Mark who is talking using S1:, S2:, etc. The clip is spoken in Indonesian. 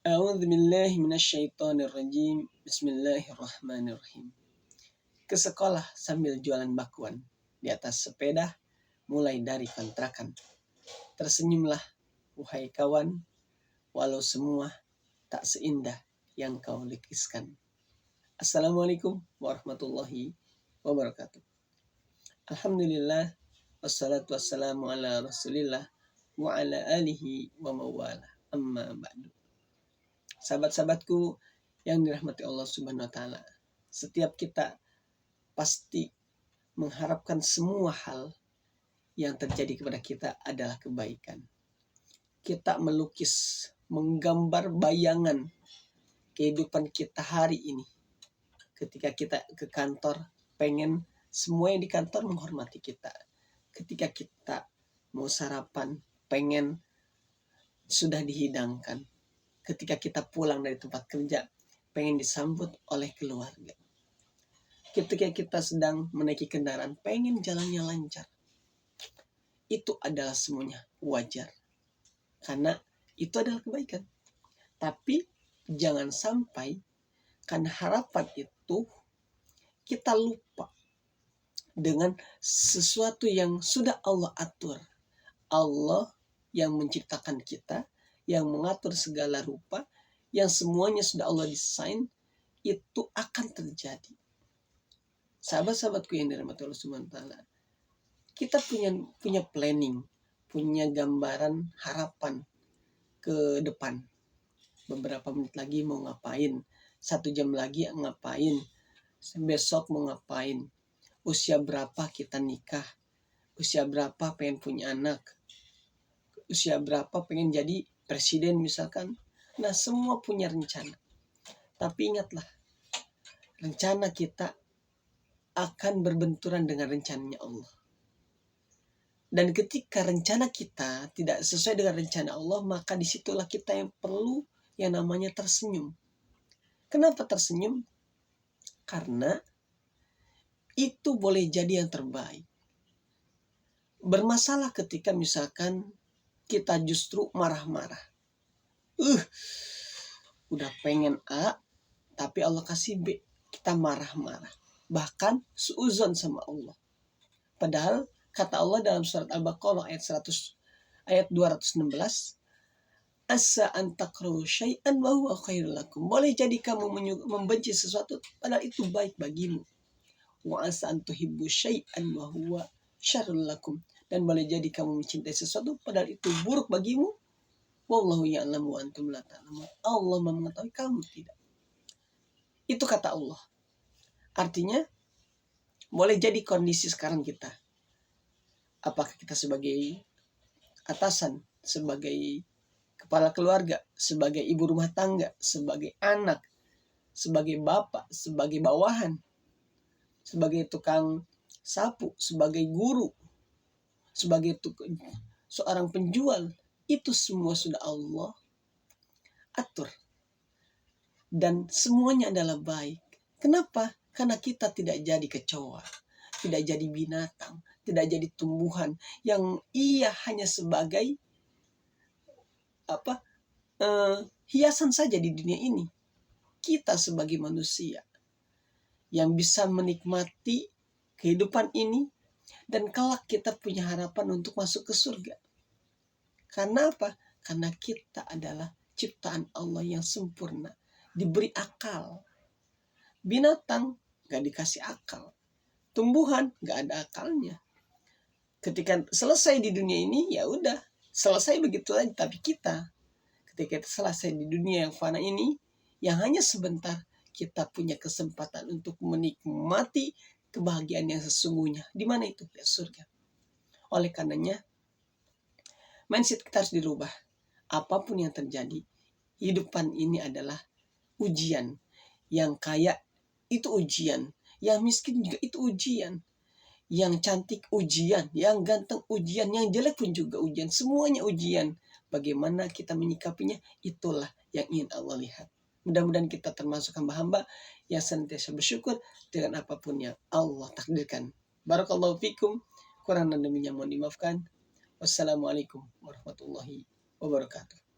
S1: A'udzu billahi minasyaitonir rajim. Bismillahirrahmanirrahim. Ke sekolah sambil jualan bakwan di atas sepeda mulai dari kontrakan. Tersenyumlah, wahai kawan, walau semua tak seindah yang kau lukiskan. Assalamualaikum warahmatullahi wabarakatuh. Alhamdulillah, wassalatu wassalamu ala rasulillah wa ala alihi wa mawala. Amma ba'du. Sahabat-sahabatku yang dirahmati Allah Subhanahu wa taala. Setiap kita pasti mengharapkan semua hal yang terjadi kepada kita adalah kebaikan. Kita melukis, menggambar bayangan kehidupan kita hari ini. Ketika kita ke kantor, pengen semua yang di kantor menghormati kita. Ketika kita mau sarapan, pengen sudah dihidangkan. Ketika kita pulang dari tempat kerja, pengen disambut oleh keluarga. Ketika kita sedang menaiki kendaraan, pengen jalannya lancar. Itu adalah semuanya wajar. Karena itu adalah kebaikan. Tapi jangan sampai karena harapan itu kita lupa dengan sesuatu yang sudah Allah atur. Allah yang menciptakan kita, yang mengatur segala rupa, yang semuanya sudah Allah desain, itu akan terjadi. Sahabat-sahabatku yang dirahmati Allah Subhanahu wa taala, kita punya planning, punya gambaran harapan ke depan. Beberapa menit lagi mau ngapain, 1 jam lagi ngapain, besok mau ngapain, usia berapa kita nikah, usia berapa pengen punya anak, usia berapa pengen jadi presiden misalkan. Nah, semua punya rencana. Tapi ingatlah, rencana kita akan berbenturan dengan rencananya Allah. Dan ketika rencana kita tidak sesuai dengan rencana Allah, maka disitulah kita yang perlu yang namanya tersenyum. Kenapa tersenyum? Karena itu boleh jadi yang terbaik. Bermasalah ketika misalkan kita justru marah-marah. Udah pengen A, tapi Allah kasih B. Kita marah-marah. Bahkan suuzon sama Allah. Padahal kata Allah dalam surat Al-Baqarah ayat 216, asa an takrahu syai'an wa huwa khairul lakum. Boleh jadi kamu membenci sesuatu padahal itu baik bagimu. Wa asa an tuhibbu syai'an wa huwa syarrul lakum. Dan boleh jadi kamu mencintai sesuatu padahal itu buruk bagimu. Wallahu ya'lamu wa antum la ta'lamun. Allah mengetahui, kamu tidak. Itu kata Allah. Artinya boleh jadi kondisi sekarang kita. Apakah kita sebagai atasan, sebagai kepala keluarga, sebagai ibu rumah tangga, sebagai anak, sebagai bapak, sebagai bawahan, sebagai tukang sapu, sebagai guru, sebagai seorang penjual, itu semua sudah Allah atur. Dan semuanya adalah baik. Kenapa? Karena kita tidak jadi kecoa, tidak jadi binatang, tidak jadi tumbuhan yang ia hanya sebagai hiasan saja di dunia ini. Kita sebagai manusia yang bisa menikmati kehidupan ini dan kelak kita punya harapan untuk masuk ke surga. Karena apa? Karena kita adalah ciptaan Allah yang sempurna, diberi akal. Binatang gak dikasih akal, tumbuhan gak ada akalnya. Ketika selesai di dunia ini, ya udah selesai begitu aja. Tapi kita, ketika kita selesai di dunia yang fana ini, yang hanya sebentar, kita punya kesempatan untuk menikmati kebahagiaan yang sesungguhnya. Di mana itu? Ya, surga. Oleh karenanya, mindset kita harus dirubah. Apapun yang terjadi, hidupan ini adalah ujian. Yang kaya itu ujian, yang miskin juga itu ujian, yang cantik ujian, yang ganteng ujian, yang jelek pun juga ujian. Semuanya ujian. Bagaimana kita menyikapinya, itulah yang ingin Allah lihat. Mudah-mudahan kita termasuk hamba-hamba yang senantiasa bersyukur dengan apapun yang Allah takdirkan. Barakallahu fikum. Kurang dan lebihnya mohon dimaafkan. Wassalamualaikum warahmatullahi wabarakatuh.